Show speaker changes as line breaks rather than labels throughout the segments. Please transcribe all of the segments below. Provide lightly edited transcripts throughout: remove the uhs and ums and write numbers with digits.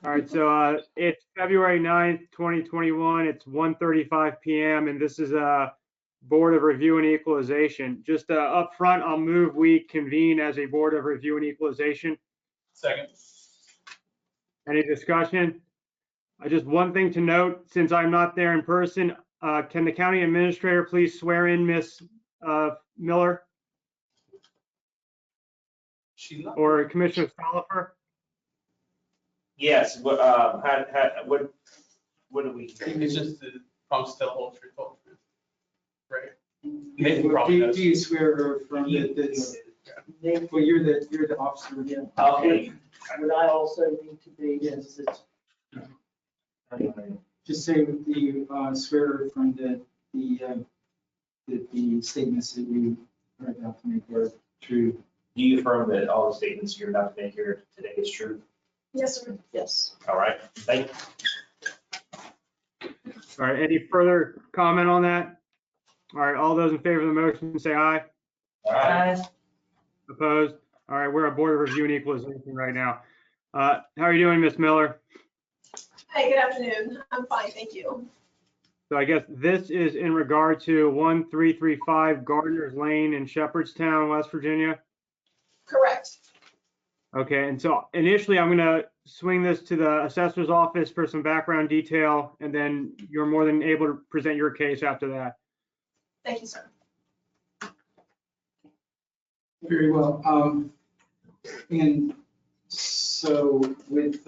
All right, so it's February 9th, 2021. It's 1:35 p.m. and this is a Board of Review and Equalization. Just up front, I'll move we convene as a Board of Review and Equalization.
Second.
Any discussion? Just one thing to note, since I'm not there in person, can the county administrator please swear in Miss Miller or Commissioner Solifer?
Yes, what do we?
It's just the promise to tell the whole truth, right?
Do you swear or affirm that well, you're the officer? Yeah.
Okay.
Would I also need to be, yes, it's,
Just say do you swear or affirm that the statements that you are about to make are true?
Do you affirm that all the statements you're about to make here today is true?
yes, sir, yes.
All right, thank you.
All right, any further comment on that? All right, all those in favor of the motion, say aye.
All right.
Opposed? All right, we're at Board of Review and Equalization right now. How are you doing, Miss Miller?
Hi, good afternoon. I'm fine, thank you.
So I guess this is in regard to 1335 Gardner's Lane in Shepherdstown, West Virginia.
Correct.
Okay, and so initially I'm gonna swing this to the assessor's office for some background detail, and then you're more than able to present your case after that.
Thank you, sir.
Very well. And so with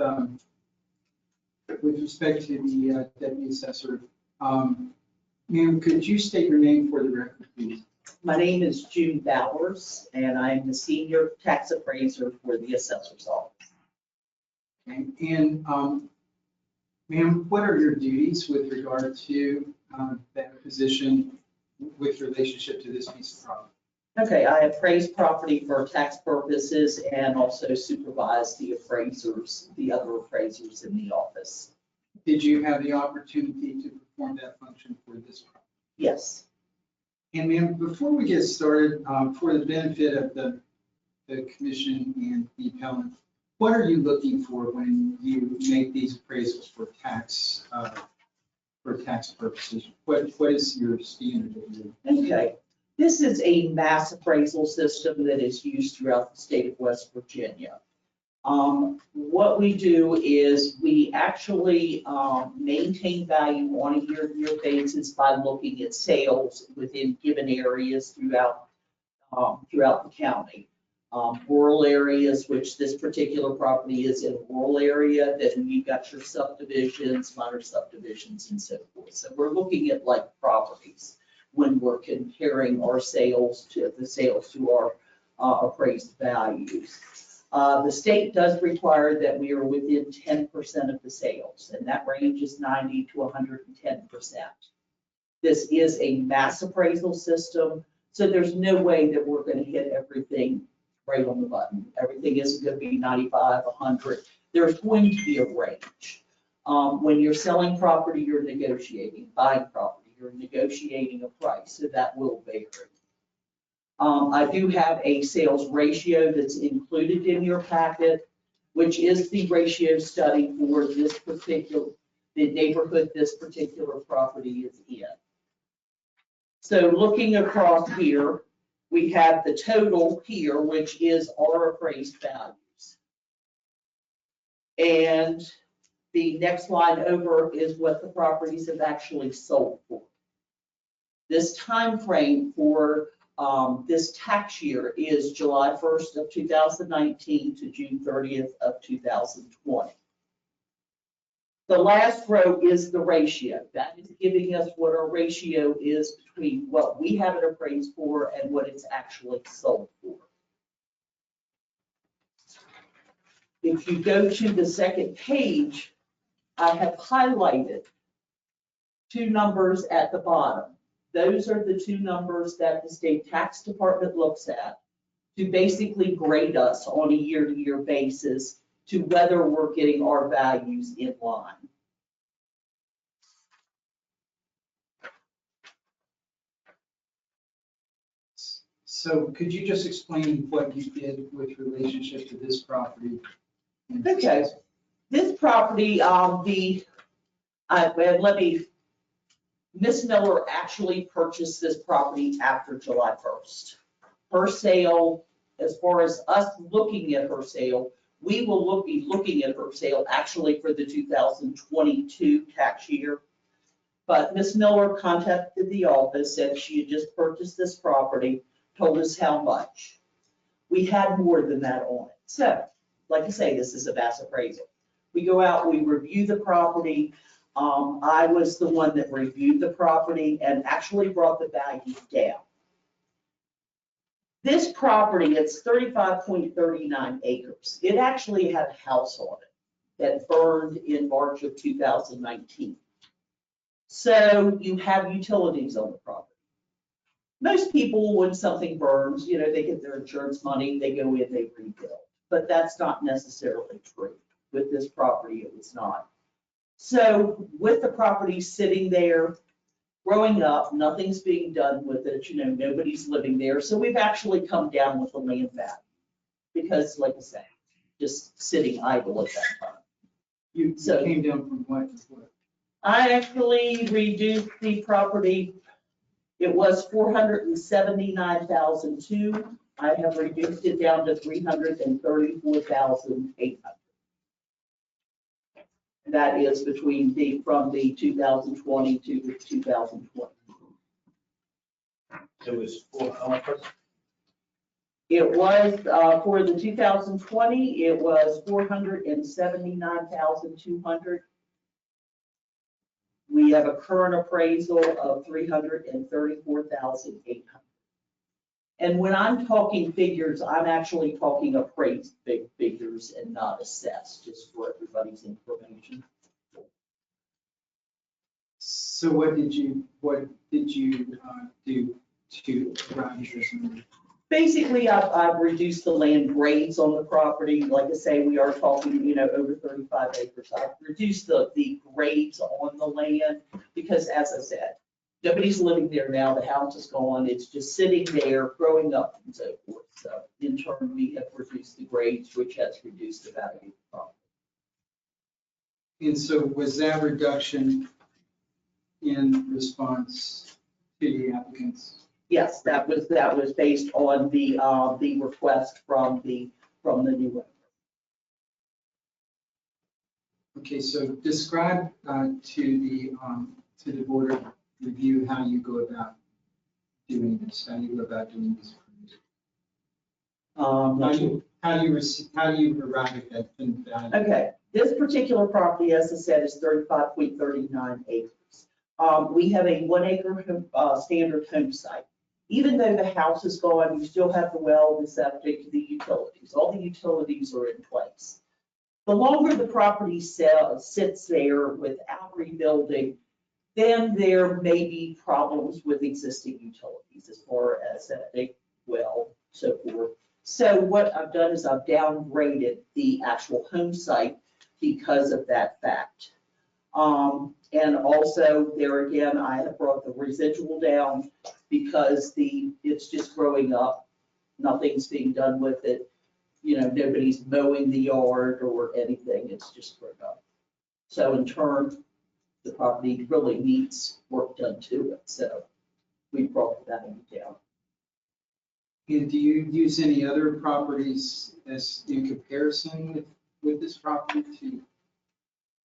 respect to the deputy assessor, ma'am, could you state your name for the record, please?
My name is June Bowers, and I'm the senior tax appraiser for the assessor's office.
Okay. And ma'am, what are your duties with regard to that position with relationship to this piece of property?
Okay, I appraise property for tax purposes and also supervise the appraisers, the other appraisers in the office.
Did you have the opportunity to perform that function for this property?
Yes.
And ma'am, before we get started, for the benefit of the commission and the appellant, what are you looking for when you make these appraisals for tax purposes? What is your standard?
Okay. This is a mass appraisal system that is used throughout the state of West Virginia. What we do is we actually maintain value on a year-to-year basis by looking at sales within given areas throughout the county. Rural areas, which this particular property is in a rural area, then you've got your subdivisions, minor subdivisions, and so forth. So we're looking at like properties when we're comparing our sales to our appraised values. The state does require that we are within 10% of the sales, and that range is 90 to 110%. This is a mass appraisal system, so there's no way that we're going to hit everything right on the button. Everything isn't going to be 95, 100. There's going to be a range. When you're selling property, you're negotiating. Buying property, you're negotiating a price, so that will vary. I do have a sales ratio that's included in your packet, which is the ratio study for this particular, the neighborhood this particular property is in. So looking across here, we have the total here, which is our appraised values. And the next line over is what the properties have actually sold for. This time frame for this tax year is July 1st of 2019 to June 30th of 2020. The last row is the ratio. That is giving us what our ratio is between what we have it appraised for and what it's actually sold for. If you go to the second page, I have highlighted two numbers at the bottom. Those are the two numbers that the state tax department looks at to basically grade us on a year-to-year basis to whether we're getting our values in line.
So could you just explain what you did with relationship to this property?
Okay. This property, Miss Miller actually purchased this property after July 1st. Her sale, as far as us looking at her sale, we will be looking at her sale actually for the 2022 tax year. But Miss Miller contacted the office, said she had just purchased this property, told us how much. We had more than that on it. So, like I say, this is a mass appraisal. We go out, we review the property. I was the one that reviewed the property and actually brought the value down. This property, it's 35.39 acres. It actually had a house on it that burned in March of 2019. So you have utilities on the property. Most people, when something burns, you know, they get their insurance money, they go in, they rebuild. But that's not necessarily true. With this property, it was not. So with the property sitting there, growing up, nothing's being done with it, you know, nobody's living there. So we've actually come down with the land value because, like I said, just sitting idle at that time.
You
So-
came down from what to what?
I actually reduced the property. It was 479,002. I have reduced it down to 334,800. That is from the 2020 to the 2020.
It was for how much?
It was, for the 2020, it was 479,200. We have a current appraisal of 334,800. And when I'm talking figures, I'm actually talking appraised big figures and not assessed, just for everybody's information.
So what did you do to arrive at this number?
Basically, I've reduced the land grades on the property. Like I say, we are talking, you know, over 35 acres. I've reduced the grades on the land because, as I said, nobody's living there now. The house is gone. It's just sitting there, growing up and so forth. So in turn, we have reduced the grades, which has reduced the value of the property.
And so was that reduction in response to the applicants?
Yes, that was based on the request from the new owner.
Okay, so describe to the board of review how you go about doing this, how you go about doing this. How do you arrive at that thin value?
Okay, this particular property, as I said, is 35.39 acres. We have a 1 acre standard home site. Even though the house is gone, you still have the well, the septic, the utilities. All the utilities are in place. The longer the property sits there without rebuilding, then there may be problems with existing utilities as far as septic, well, so forth. So what I've done is I've downgraded the actual home site because of that fact. And also there again, I have brought the residual down because it's just growing up. Nothing's being done with it. You know, nobody's mowing the yard or anything. It's just grown up. So in turn, the property really needs work done to it. So we brought that down.
And do you use any other properties as in comparison with this property to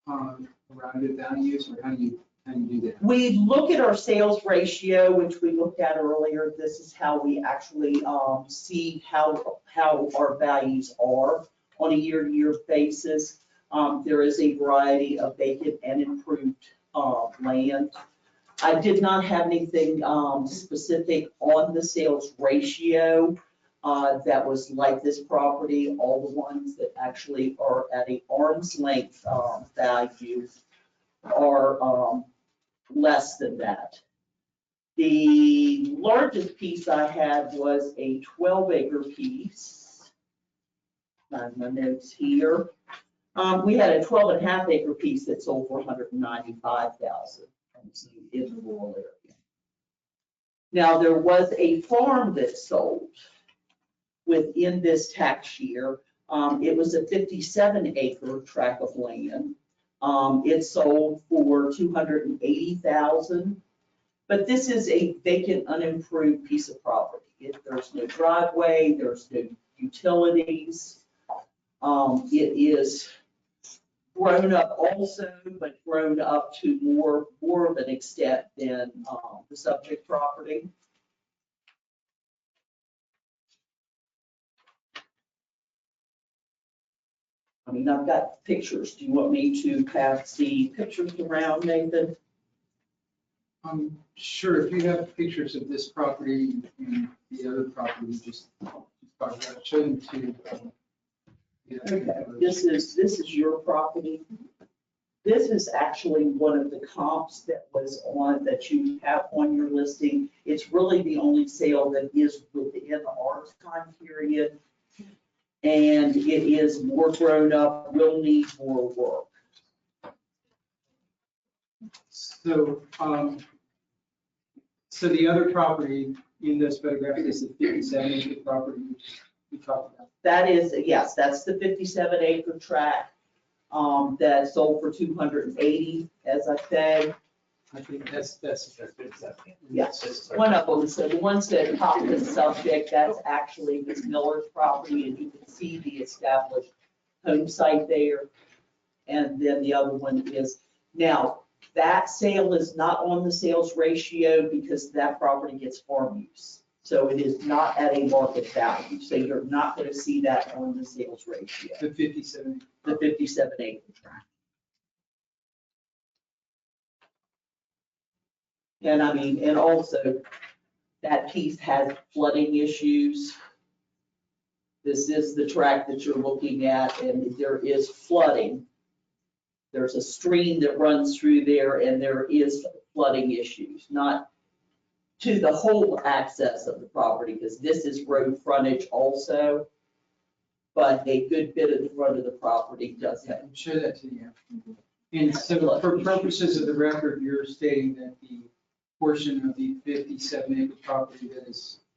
arrive at values, or how do you do that?
We look at our sales ratio, which we looked at earlier. This is how we actually see how our values are on a year-to-year basis. There is a variety of vacant and improved land. I did not have anything specific on the sales ratio that was like this property. All the ones that actually are at an arm's length value are less than that. The largest piece I had was a 12 acre piece. My notes here. We had a 12.5 acre piece that sold for $195,000 in the rural area. Now, there was a farm that sold within this tax year. It was a 57-acre tract of land. It sold for $280,000. But this is a vacant, unimproved piece of property. There's no driveway, there's no utilities. It is grown up also, but grown up to more of an extent than the subject property. I mean, I've got pictures. Do you want me to pass the pictures around, Nathan?
Sure, if you have pictures of this property and the other property, just talk about, show them to.
Okay, this is your property. This is actually one of the comps that you have on your listing. It's really the only sale that is within our time period. And it is more grown up, will need more work.
So, so the other property in this photograph is the 57-acre property we talked about.
That is, yes, that's the 57-acre tract that sold for 280, as I said.
I think that's
good.
Yes, one of them. So the ones that pop the subject, that's actually Ms. Miller's property, and you can see the established home site there. And then the other one is, now, that sale is not on the sales ratio because that property gets farm use. So it is not at a market value. So you're not going to see that on the sales ratio,
the 57.
the 57-acre tract. And I mean, and also that piece has flooding issues. This is the tract that you're looking at, and there is flooding. There's a stream that runs through there, and there is flooding issues, not to the whole access of the property, because this is road frontage also. But a good bit of the front of the property does have.
Show that to the applicant. And so for purposes of the record, you're stating that the portion of the 57-acre property that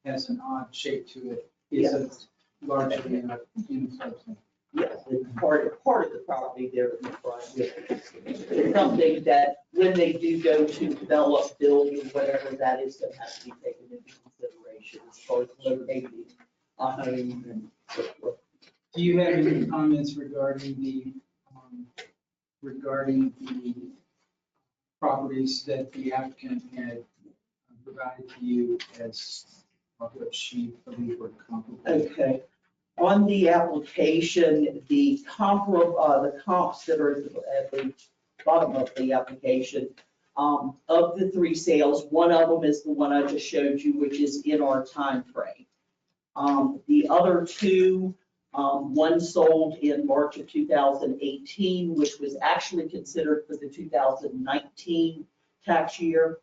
has an odd shape to it is largely in floodplain.
Yes, it's part of the property there in the front. It's something that when they do go to develop, build, or whatever, that is going to have to be taken into consideration as far as locating a home and so forth.
Do you have any comments regarding the properties that the applicant had provided to you as what she believed were comparable?
Okay. On the application, the comps that are at the bottom of the application, of the three sales, one of them is the one I just showed you, which is in our time frame. The other two, one sold in March of 2018, which was actually considered for the 2019 tax year.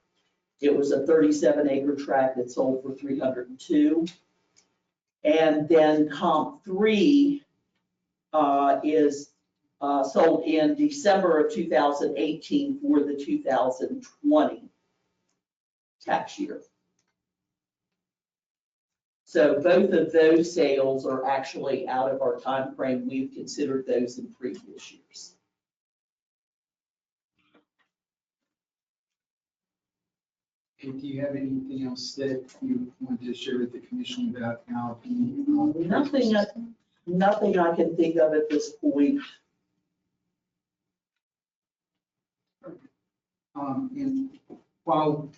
It was a 37-acre tract that sold for 302. And then comp 3 is sold in December of 2018 for the 2020 tax year. So both of those sales are actually out of our time frame. We've considered those in previous years.
And do you have anything else that you want to share with the commission about how the?
Nothing I can think of at this point.
And while,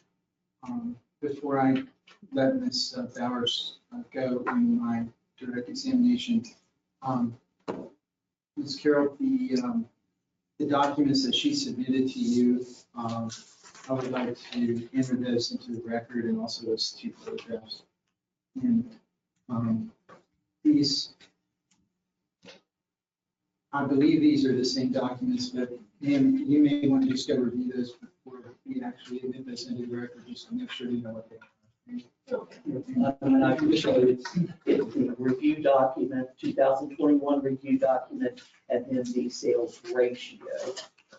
before I let Ms. Bowers go in my direct examination, Ms. Carroll, the documents that she submitted to you, I would like to enter those into the record and also those two photographs. And these, I believe these are the same documents, but ma'am, you may want to just go review those before we actually admit those into the record, just to make sure you know what they are.
I can show you, it's the review document, 2021 review document, and then the sales ratio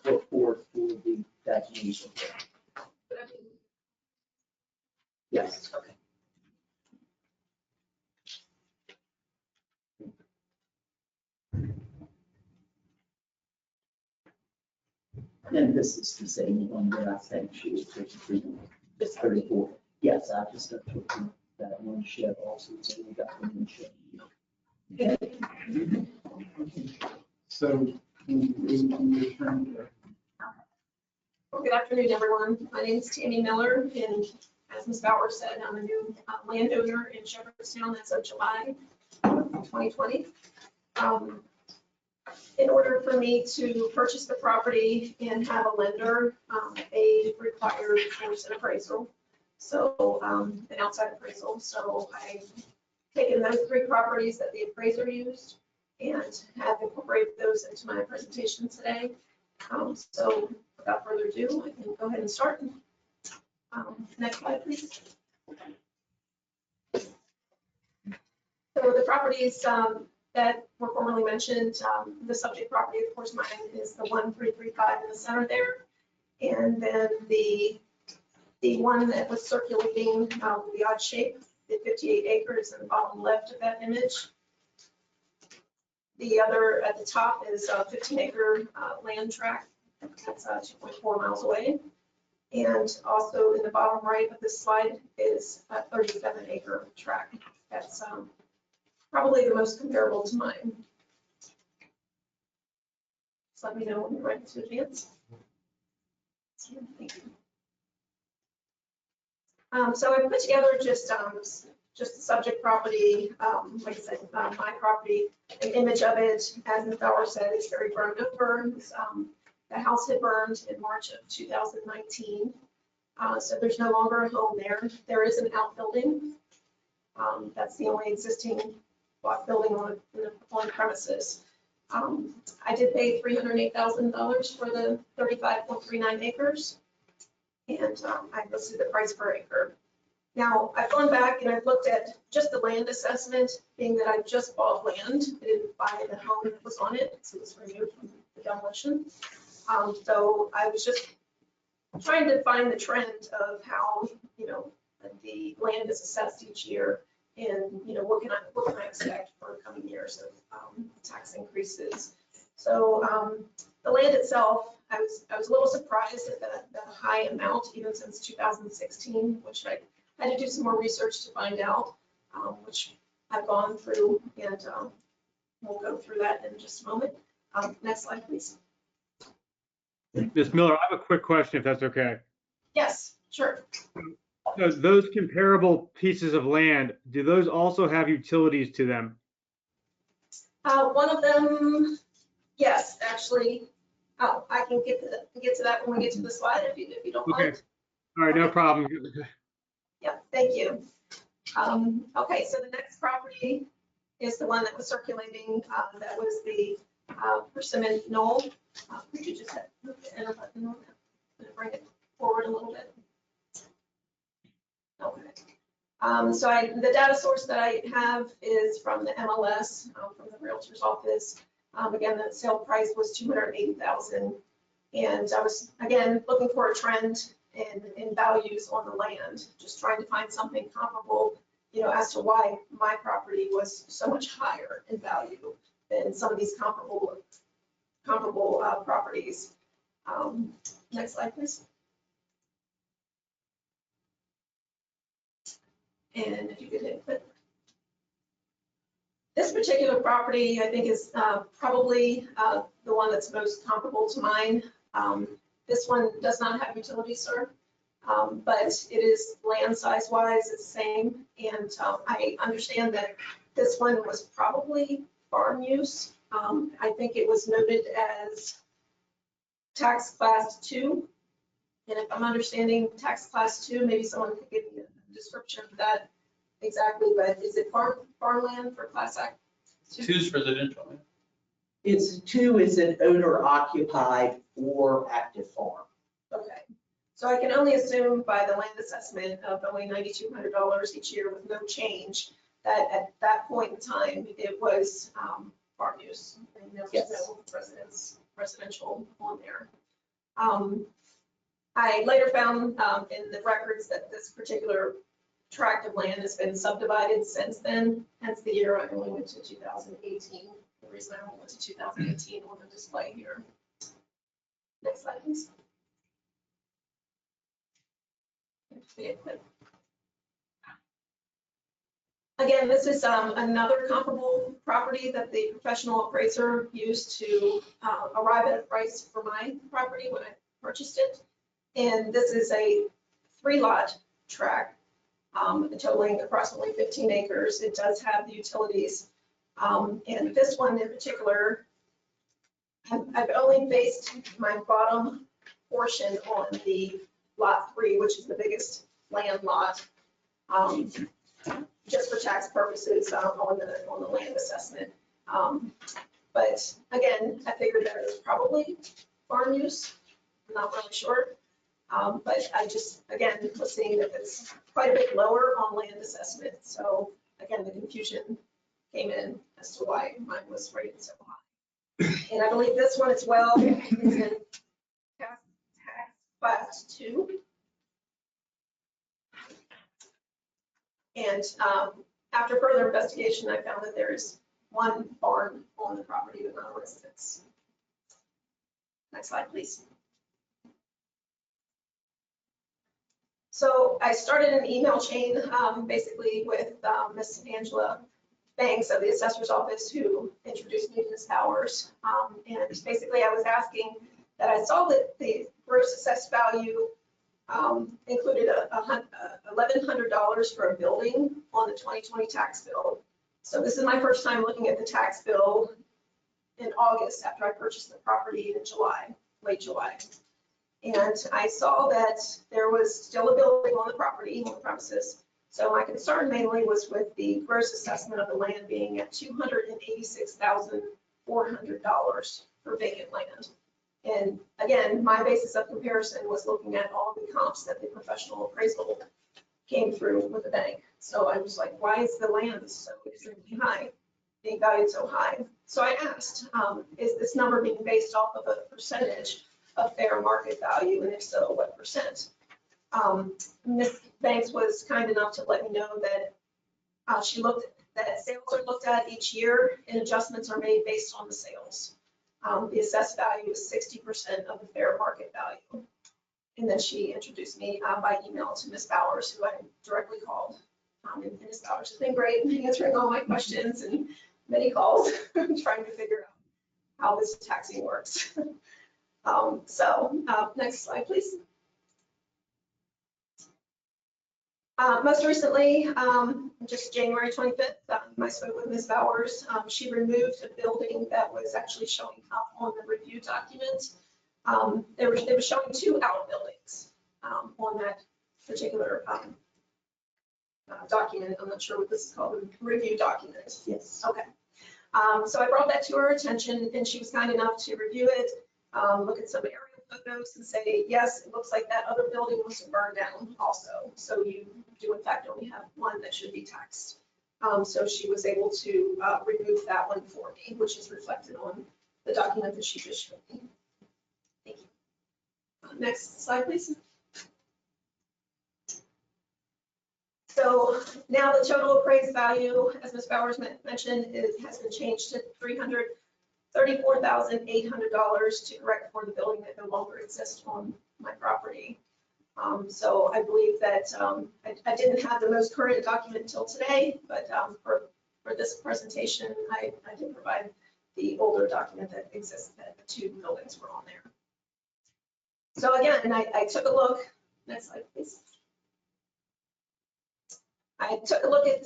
report for the taxation. Yes. Okay. And this is the same one that I think she was taking. It's 34. Yes, I just took that one shed also, so we got one shed.
So, your turn.
Well, good afternoon, everyone. My name is Tammy Miller, and as Ms. Bauer said, I'm a new landowner in Jefferson County as of July 2020. In order for me to purchase the property and have a lender, they required an appraisal, so an outside appraisal. So I've taken those 3 properties that the appraiser used and have incorporated those into my presentation today. So without further ado, I can go ahead and start. Next slide, please. So the properties that were formerly mentioned, the subject property, of course, mine is the 1335 in the center there. And then the one that was circulating, the odd shape, the 58 acres in the bottom left of that image. The other at the top is a 15-acre land tract. That's 2.4 miles away. And also in the bottom right of this slide is a 37-acre tract. That's probably the most comparable to mine. Just let me know when you're ready to advance. Thank you. So I put together just the subject property, like I said, my property, an image of it. As Ms. Bauer said, it's very burned over. The house had burned in March of 2019. So there's no longer a home there. There is an outbuilding. That's the only existing block building on premises. I did pay $308,000 for the 35.39 acres. And I listed the price per acre. Now, I've gone back and I've looked at just the land assessment, being that I just bought land. I didn't buy the home that was on it, so it was removed from the demolition. So I was just trying to find the trend of how, the land is assessed each year, and what can I expect for coming years of tax increases. So the land itself, I was a little surprised at the high amount, even since 2016, which I had to do some more research to find out, which I've gone through, and we'll go through that in just a moment. Next slide, please.
Ms. Miller, I have a quick question, if that's okay.
Yes, sure.
So those comparable pieces of land, do those also have utilities to them?
One of them, yes, actually. Oh, I can get to that when we get to the slide, if you don't mind.
Okay. All right, no problem.
Yeah, thank you. Okay, so the next property is the one that was circulating. That was the persimmon knoll. Could you just move the enter button on that and bring it forward a little bit? Okay. So the data source that I have is from the MLS, from the realtor's office. Again, the sale price was $280,000. And I was, again, looking for a trend in values on the land, just trying to find something comparable, as to why my property was so much higher in value than some of these comparable properties. Next slide, please. And if you could hit click. This particular property, I think, is probably the one that's most comparable to mine. This one does not have utilities, sir, but it is land size wise, it's the same. And I understand that this one was probably farm use. I think it was noted as tax class 2. And if I'm understanding tax class 2, maybe someone could give me a description of that exactly, but is it farmland for class act?
2 is residential.
It's 2 is an owner occupied or active farm.
Okay, so I can only assume by the land assessment of only $9,200 each year with no change, that at that point in time, it was farm use. And there was
Yes.
no residential on there. I later found in the records that this particular tract of land has been subdivided since then, hence the year I only went to 2018. The reason I only went to 2018 on the display here. Next slide, please. Again, this is another comparable property that the professional appraiser used to arrive at a price for my property when I purchased it. And this is a 3-lot tract totaling approximately 15 acres. It does have the utilities. And this one in particular, I've only based my bottom portion on the lot 3, which is the biggest land lot, just for tax purposes on the land assessment. But again, I figured that it was probably farm use. I'm not really sure. But I just, again, was seeing that it's quite a bit lower on land assessment. So again, the confusion came in as to why mine was rated so high. And I believe this one as well is in tax class 2. And after further investigation, I found that there is one barn on the property, but not a residence. Next slide, please. So I started an email chain basically with Miss Angela Banks of the assessor's office, who introduced me to Ms. Powers. And basically I was asking that I saw that the gross assessed value included $1,100 for a building on the 2020 tax bill. So this is my first time looking at the tax bill in August after I purchased the property in July, late July. And I saw that there was still a building on the property, on the premises. So my concern mainly was with the gross assessment of the land being at $286,400 for vacant land. And again, my basis of comparison was looking at all the comps that the professional appraisal came through with the bank. So I was like, why is the land so extremely high, being valued so high? So I asked, is this number being based off of a percentage of fair market value? And if so, what percent? Ms. Banks was kind enough to let me know that she looked that sales are looked at each year and adjustments are made based on the sales. The assessed value is 60% of the fair market value. And then she introduced me by email to Ms. Bowers, who I directly called. And Ms. Bowers has been great in answering all my questions and many calls trying to figure out how this taxing works. Next slide, please. Most recently, just January 25th, I spoke with Ms. Bowers. She removed a building that was actually showing up on the review document. They were showing 2 outbuildings on that particular document. I'm not sure what this is called, the review document.
Yes.
Okay. So I brought that to her attention, and she was kind enough to review it, look at some aerial photos and say, yes, it looks like that other building was burned down also. So you do in fact only have one that should be taxed. So she was able to remove that one for me, which is reflected on the document that she just showed me. Thank you. Next slide, please. So now the total appraised value, as Ms. Bowers mentioned, has been changed to $334,800 to correct for the building that no longer exists on my property. So I believe that I didn't have the most current document until today, but for this presentation, I did provide the older document that exists, that the 2 buildings were on there. So again, I took a look. Next slide, please. I took a look at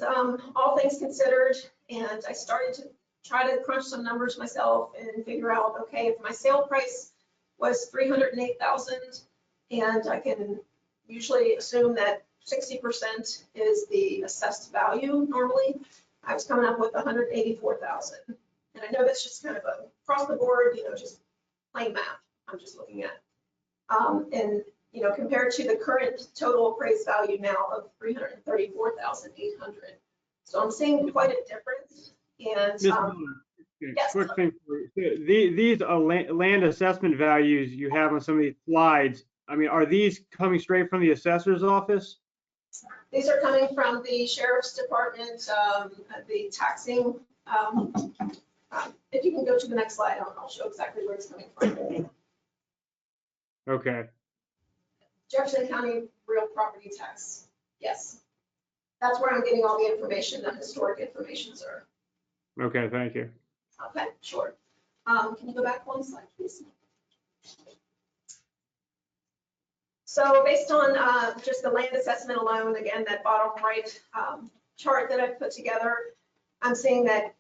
all things considered, and I started to try to crunch some numbers myself and figure out, okay, if my sale price was $308,000, and I can usually assume that 60% is the assessed value normally, I was coming up with $184,000. And I know that's just kind of a across the board, just plain math I'm just looking at. And compared to the current total appraised value now of $334,800. So I'm seeing quite a difference. And yes,
quick thing, these land assessment values you have on some of these slides, I mean, are these coming straight from the assessor's office?
These are coming from the sheriff's department, the taxing. If you can go to the next slide, I'll show exactly where it's coming from.
Okay,
Jefferson County real property tax, yes. That's where I'm getting all the information, the historic information, sir.
okay, thank you.
Okay, sure. Can you go back one slide, please? So based on just the land assessment alone, again, that bottom right chart that I've put together, I'm seeing that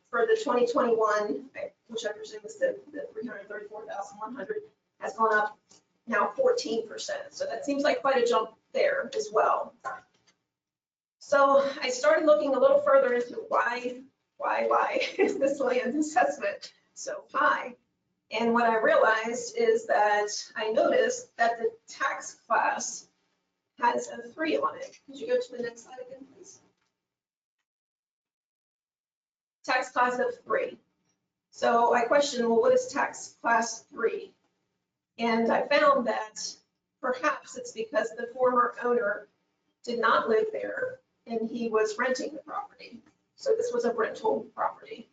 for the 2021, which I presume is the 334,100, has gone up now 14%. So that seems like quite a jump there as well. So I started looking a little further into why is this land assessment so high? And what I realized is that I noticed that the tax class has a 3 on it. Could you go to the next slide again, please? Tax class of 3. So I questioned, well, what is tax class 3? And I found that perhaps it's because the former owner did not live there and he was renting the property. So this was a rental property.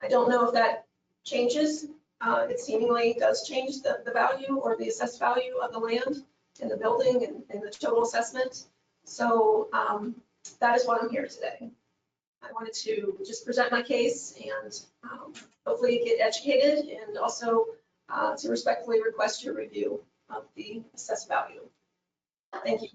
I don't know if that changes. It seemingly does change the value or the assessed value of the land and the building and the total assessment. So that is why I'm here today. I wanted to just present my case and hopefully get educated and also to respectfully request your review of the assessed value. Thank you.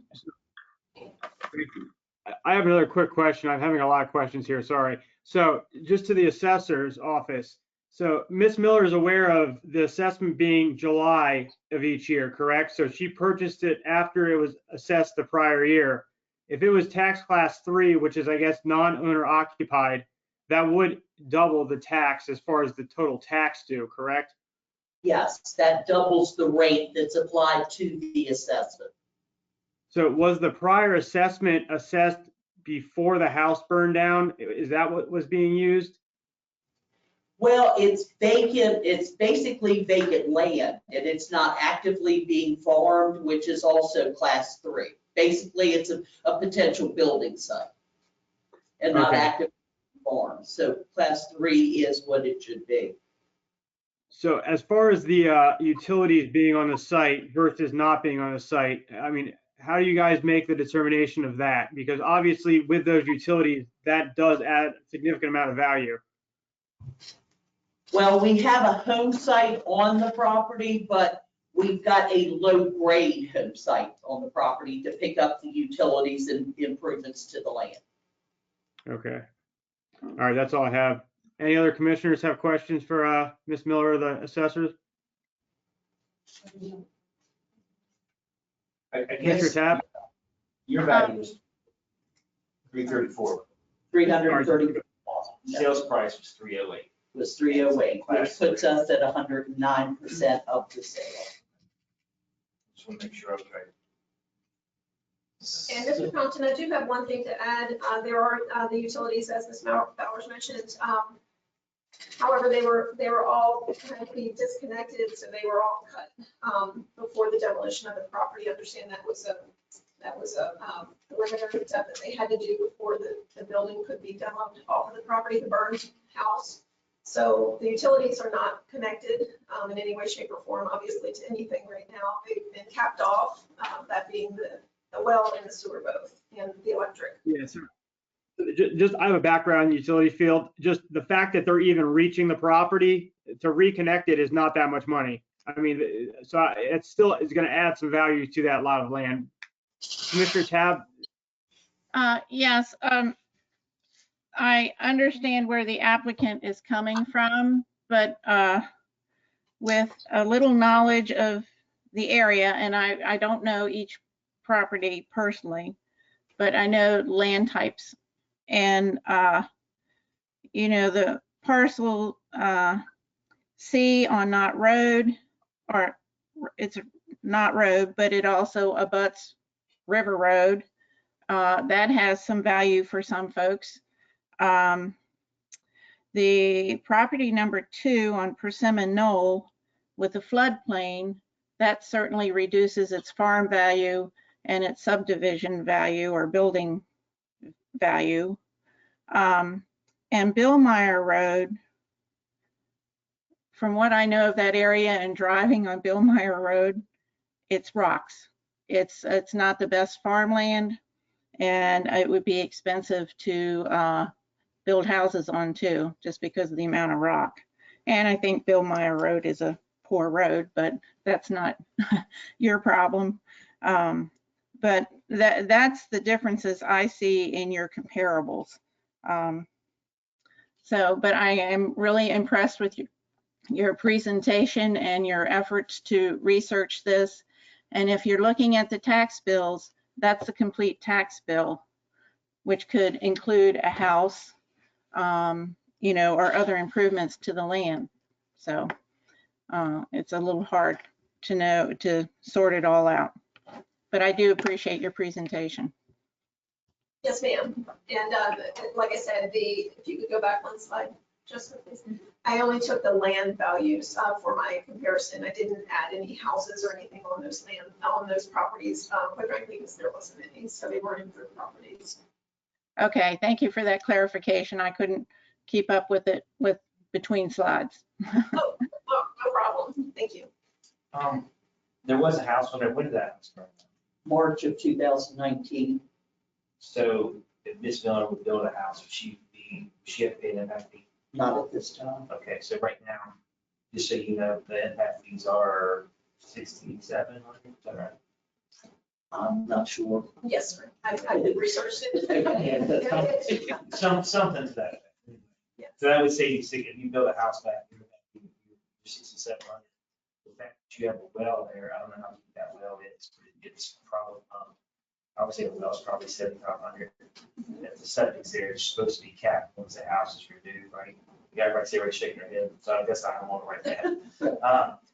I have another quick question. I'm having a lot of questions here, sorry. So just to the assessor's office. So Ms. Miller is aware of the assessment being July of each year, correct? So she purchased it after it was assessed the prior year. If it was tax class 3, which is, I guess, non-owner occupied, that would double the tax as far as the total tax due, correct?
Yes, that doubles the rate that's applied to the assessment.
So was the prior assessment assessed before the house burned down? Is that what was being used?
Well, it's vacant, it's basically vacant land, and it's not actively being farmed, which is also class 3. Basically, it's a potential building site and not
Okay.
actively farmed. So class 3 is what it should be.
So as far as the utilities being on the site versus not being on the site, I mean, how do you guys make the determination of that? Because obviously with those utilities, that does add a significant amount of value.
Well, we have a home site on the property, but we've got a low-grade home site on the property to pick up the utilities and improvements to the land.
Okay. All right, that's all I have. Any other commissioners have questions for Ms. Miller or the assessors?
I
Mr.
guess
Tapp?
your value was 334.
330
Sales price was 308.
was 308, which puts us at 109% of the sale.
Just want to make sure I was right.
And Mr. Compton, I do have one thing to add. There are the utilities, as Ms. Bowers mentioned. However, they were all kind of disconnected, so they were all cut before the demolition of the property. I understand that was a preliminary step that they had to do before the building could be demoed off of the property, the burned house. So the utilities are not connected in any way, shape, or form, obviously, to anything right now. They've been capped off, that being the well and the sewer both, and the electric.
Yeah, sir. Just, I have a background in the utility field. Just the fact that they're even reaching the property to reconnect it is not that much money. I mean, so it's still, it's going to add some value to that lot of land. Commissioner Tabb?
Yes, I understand where the applicant is coming from, but with a little knowledge of the area, and I don't know each property personally, but I know land types. And, you know, the parcel C on Knott Road, or it's Knott Road, but it also abuts River Road. That has some value for some folks. The property number 2 on Persimmon Knoll with the floodplain, that certainly reduces its farm value and its subdivision value or building value. And Billmeyer Road from what I know of that area and driving on Bill Meyer Road, it's rocks. It's not the best farmland, and it would be expensive to build houses on too, just because of the amount of rock. And I think Bill Meyer Road is a poor road, but that's not your problem. But that's the differences I see in your comparables. But I am really impressed with your presentation and your efforts to research this. And if you're looking at the tax bills, that's the complete tax bill, which could include a house, or other improvements to the land. So it's a little hard to sort it all out. But I do appreciate your presentation.
Yes, ma'am. And like I said, if you could go back one slide, just please. I only took the land values for my comparison. I didn't add any houses or anything on those properties, quite frankly, because there wasn't any, so they weren't improved properties.
Okay, thank you for that clarification. I couldn't keep up with it between slides.
Oh, no problem. Thank you.
There was a house on there. When did that house burn?
March of 2019.
So if Miss Miller would build a house, would she have to pay an impact fee?
Not at this time.
Okay, so right now, just so you know, the impact fees are $6,700, is that right?
I'm not sure.
Yes, sir. I did research it.
Something to that effect.
Yeah.
So that would say if you build a house back, you're $6,700. The fact that you have a well there, I don't know how deep that well is, but it's probably, I would say the well's probably 7,500. If the septic's there, it's supposed to be capped once the house is renewed, right? Everybody's already shaking their head, so I guess I don't want to write that.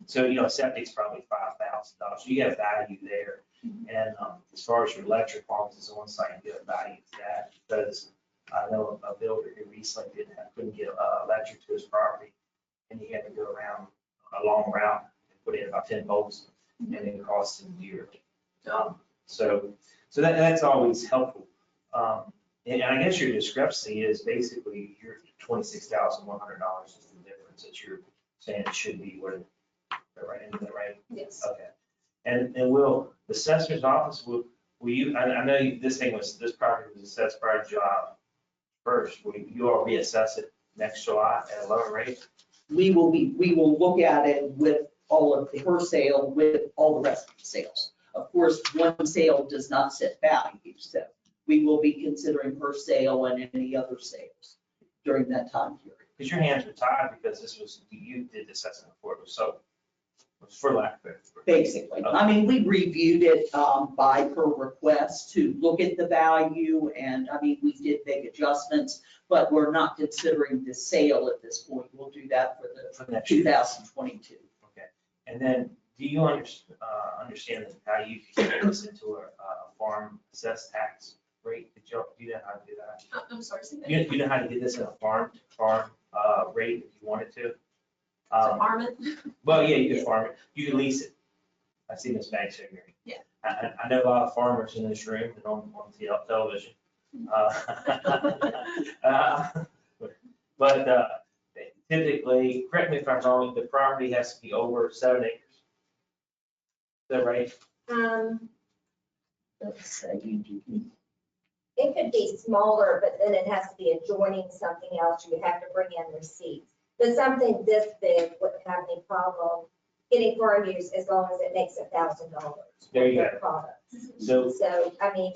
So, a septic's probably $5,000. So you have value there. And as far as your electric farms is on site, you get a value to that, because I know a builder who recently couldn't get electric to his property, and he had to go around a long route and put in about 10 volts, and it cost him dearly. So that's always helpful. And I guess your discrepancy is basically your $26,100 is the difference that you're saying it should be. What, is that right?
Yes.
Okay. And will the assessor's office, will you, I know this property was assessed prior to July 1st. Will you all reassess it next July at a lower rate?
We will look at it with all of her sale, with all the rest of the sales. Of course, one sale does not set value, so we will be considering her sale and any other sales during that time period.
Because your hands were tied, because you did the assessment before it was sold. It was for lack of better.
Basically,
Okay.
I mean, we reviewed it by her request to look at the value, and I mean, we did make adjustments, but we're not considering the sale at this point. We'll do that for the 2022.
Okay. And then, do you understand how you can get this into a farm assessed tax rate? Do you know how to do that?
I'm sorry. Say that.
You know how to get this in a farm rate if you wanted to?
Farm it?
Well, yeah, you can farm it. You can lease it. I've seen this bank here.
Yeah.
I know a lot of farmers in this room and on television. But typically, correct me if I'm wrong, the property has to be over 7 acres. Is that right?
Let's see. It could be smaller, but then it has to be adjoining something else. You have to bring in receipts. But something this big wouldn't have any problem getting farm use as long as it makes $1,000.
There you
for
go.
products.
So,
I mean,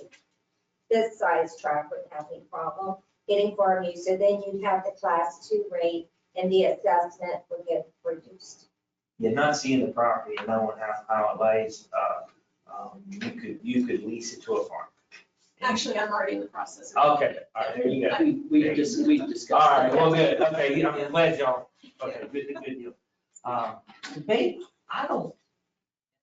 this size track wouldn't have any problem getting farm use. So then you'd have the class 2 rate and the assessment would get reduced.
you're not seeing the property and knowing how it lays, you could lease it to a farm.
Actually, I'm already in the process.
Okay, all right, there you go.
We discussed.
All right,
that.
well, good, okay, I'm glad y'all, okay, good deal.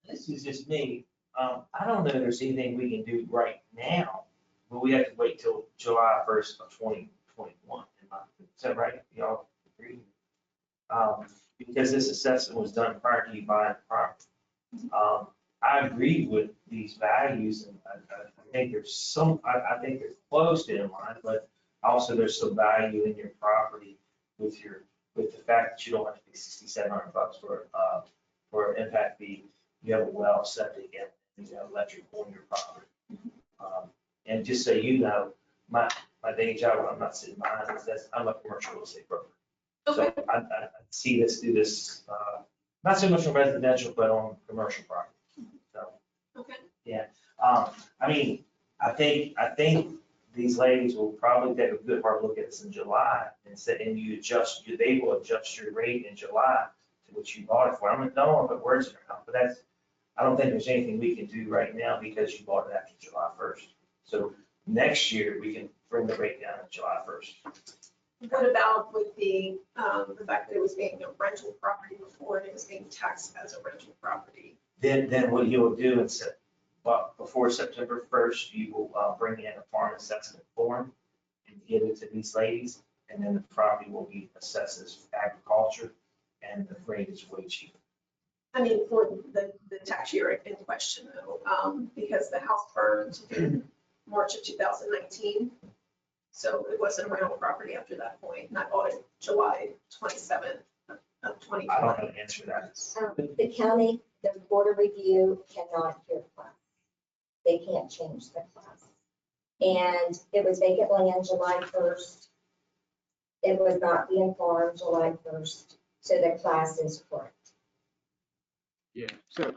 This is just me, I don't know if there's anything we can do right now, but we have to wait till July 1st of 2021. Is that right? Y'all agree? Because this assessment was done prior to you buying the property. I agree with these values, and I think there's I think they're close to in line, but also there's some value in your property with with the fact that you don't have to pay $6,700 for an impact fee, you have a well, septic, and you have electric on your property. And just so you know, my day job, when I'm not sitting behind this, I'm a commercial real estate broker.
Okay.
So I see this, do this, not so much on residential, but on commercial property. So,
Okay.
I mean, I think these ladies will probably take a good hard look at this in July and say, and they will adjust your rate in July to what you bought it for. I'm not knowing what words in their mouth, but I don't think there's anything we can do right now because you bought it after July 1st. So next year, we can bring the rate down on July 1st.
What about with the fact that it was being a rental property before and it was being taxed as a rental property?
Then what you'll do is, before September 1st, you will bring in a farm assessment form and give it to these ladies, and then the property will be assessed as agriculture, and the rate is way cheaper.
I mean, for the tax year in question though, because the house burned in March of 2019. So it wasn't a rental property after that point, and I bought it July 27th of 2020.
I don't have an answer to that.
The county, the board of review cannot hear class. They can't change the class. And it was vacant land July 1st. It was not being farmed July 1st, so the class is correct.
Yeah, so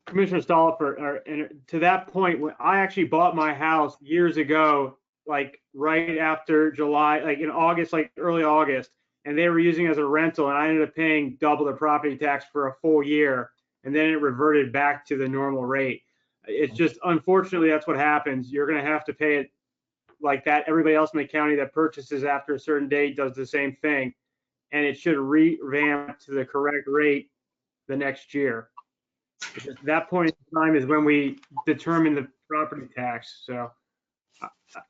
Commissioner Stollifer, and to that point, when I actually bought my house years ago, like right after July, like in August, like early August, and they were using it as a rental, and I ended up paying double the property tax for a full year, and then it reverted back to the normal rate. It's just, unfortunately, that's what happens. You're gonna have to pay it like that. Everybody else in the county that purchases after a certain date does the same thing, and it should revamp to the correct rate the next year. Because that point in time is when we determine the property tax. So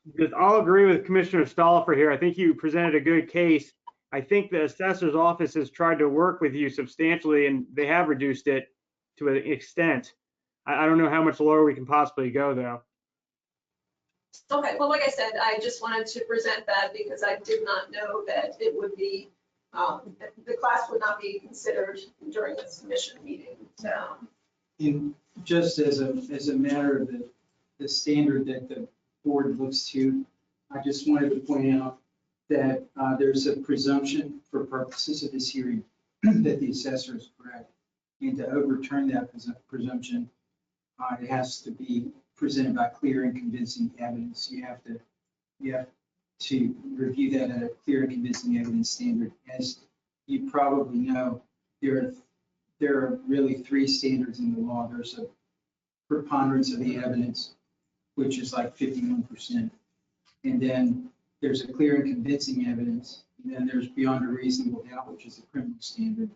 because I'll agree with Commissioner Stollifer here. I think you presented a good case. I think the assessor's office has tried to work with you substantially, and they have reduced it to an extent. I don't know how much lower we can possibly go, though.
Okay, well, like I said, I just wanted to present that because I did not know that it would be, the class would not be considered during this commission meeting.
And just as a matter of the standard that the board looks to, I just wanted to point out that there's a presumption for purposes of this hearing that the assessor is correct. And to overturn that presumption, it has to be presented by clear and convincing evidence. You have to review that at a clear and convincing evidence standard. As you probably know, there are really three standards in the law. There's a preponderance of the evidence, which is like 51%. And then there's a clear and convincing evidence. And then there's beyond a reasonable doubt, which is a criminal standard.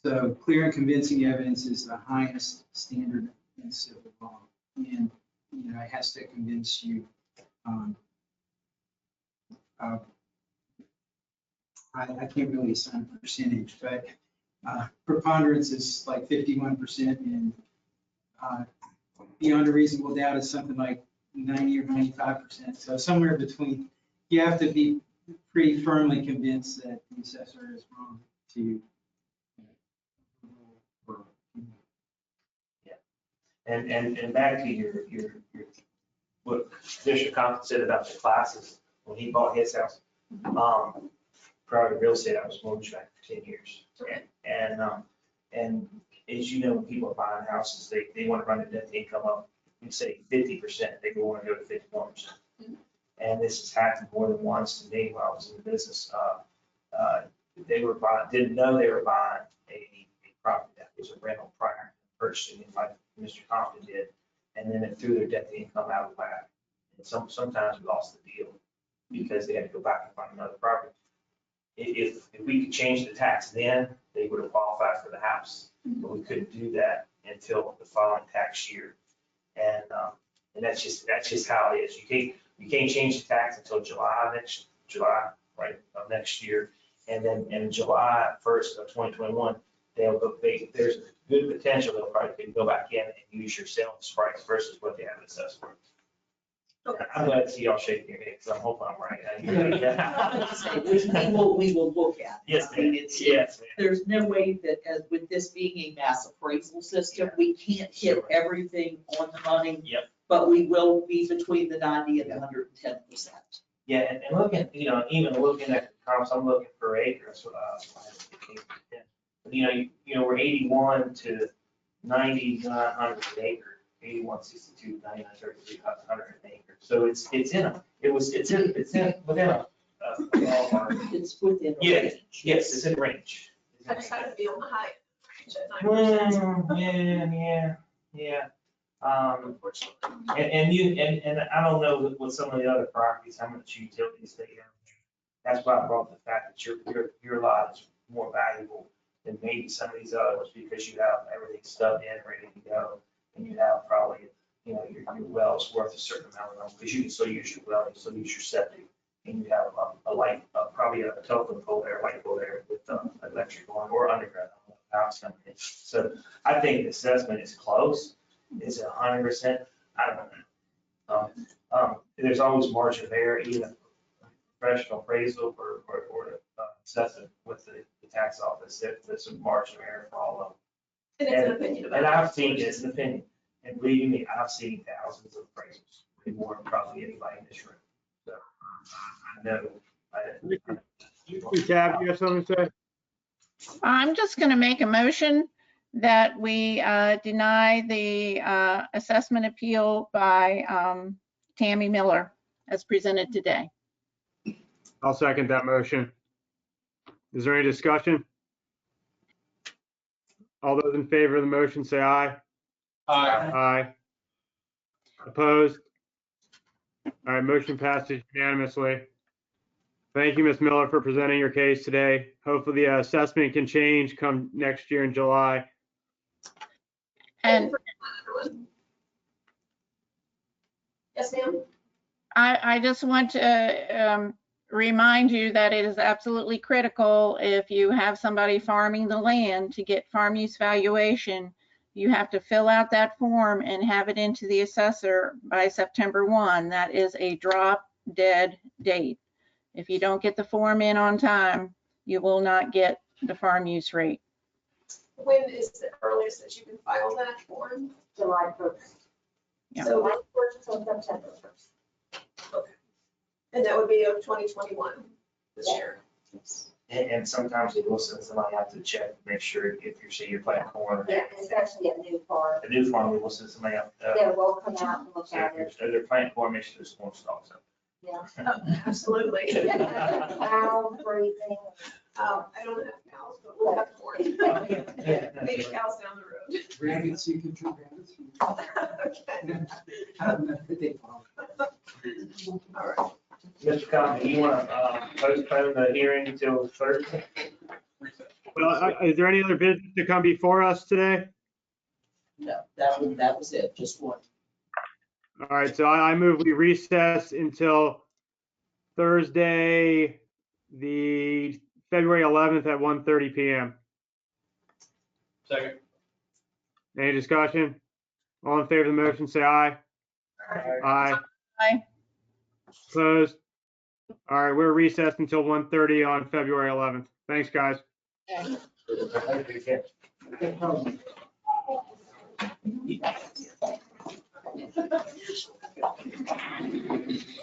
So clear and convincing evidence is the highest standard in civil law. And, it has to convince you. I can't really assign a percentage, but preponderance is like 51%, and beyond a reasonable doubt is something like 90 or 95%. So somewhere between, you have to be pretty firmly convinced that the assessor is wrong to.
And back to your what Commissioner Compton said about the classes, when he bought his house, private real estate, I was mortgage back for 10 years. And as you know, when people are buying houses, they want to run the debt to income up, we say 50%, they want to go to 51%. And this has happened more than once to me while I was in the business. They were buying, didn't know they were buying a property that was a rental prior to purchasing it, like Mr. Compton did, and then it threw their debt to income out of whack. And sometimes we lost the deal because they had to go back and find another property. If we could change the tax then, they would have qualified for the house, but we couldn't do that until the following tax year. And that's just how it is. You can't change the tax until July of next year. And then in July 1st of 2021, there's good potential they'll probably go back in and use your sales price versus what they have assessed for. I'm glad to see y'all shaking your head, because I'm hoping I'm right.
We will look at it.
Yes,
I mean,
ma'am.
it's,
Yes, ma'am.
there's no way that, as with this being a mass appraisal system, we can't hit
Sure.
everything on the money.
Yep.
But we will be between the 90 and the 110%.
Yeah, and looking, even looking at the comps, I'm looking per acre, so, we're 81 to 9900 an acre, 81, 62, 99, 33, 100 an acre. So it's within a ballpark.
It's within the
Yes,
range.
yes, it's in range.
I just had to be on the high range at 9%.
Yeah. And I don't know with some of the other properties, how much utilities they have. That's why I brought the fact that your lot is more valuable than maybe some of these others, because you have everything stubbed in, ready to go. And you have probably, your well's worth a certain amount of money, because you can still use your well, you can still use your septic. And you have a light, probably a telephone pole there, light pole there with electric on or underground. I don't know how it's coming in. So I think the assessment is close. Is it 100%? I don't know. There's always margin there, even a professional appraisal or assessment with the tax office. There's some margin there for all of them.
And it's an opinion about.
And
it.
I've seen, it's an opinion, and believe me, I've seen thousands of appraisals, way more than probably anybody in this room. So I know.
Tab, you have something to say?
I'm just going to make a motion that we deny the assessment appeal by Tammy Miller as presented today.
I'll second that motion. Is there any discussion? All those in favor of the motion say aye. Aye. Opposed? All right, motion passes unanimously. Thank you, Ms. Miller, for presenting your case today. Hopefully the assessment can change come next year in July.
And
Yes, ma'am.
I just want to remind you that it is absolutely critical, if you have somebody farming the land, to get farm use valuation. You have to fill out that form and have it into the assessor by September 1. That is a drop dead date. If you don't get the form in on time, you will not get the farm use rate.
When is the earliest that you can file that form?
July 1st.
Yeah.
So July 1st till September 1st.
And that would be of 2021 this year.
And sometimes they will send somebody out to check, make sure if you're planting corn.
Yeah, especially a new farm.
A new farm, they will send somebody out.
They will come out and look
So
at
if
it.
they're planting corn, make sure there's corn stalks up.
Yeah.
Absolutely.
Cow breathing.
I don't have cows, but we'll have corn. Maybe cows down the road.
Rabbits, you can turn rabbits.
Okay.
I don't know if they follow.
All right.
Mr. Conley, you want to postpone the hearing until Thursday?
Well, is there any other business to come before us today?
No, that was it, just one.
All right, so I move we recess until Thursday, the February 11th at 1:30 PM.
Second.
Any discussion? All in favor of the motion, say aye. Aye.
Aye.
Opposed? All right, we're recessed until 1:30 on February 11th. Thanks, guys.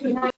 Good night.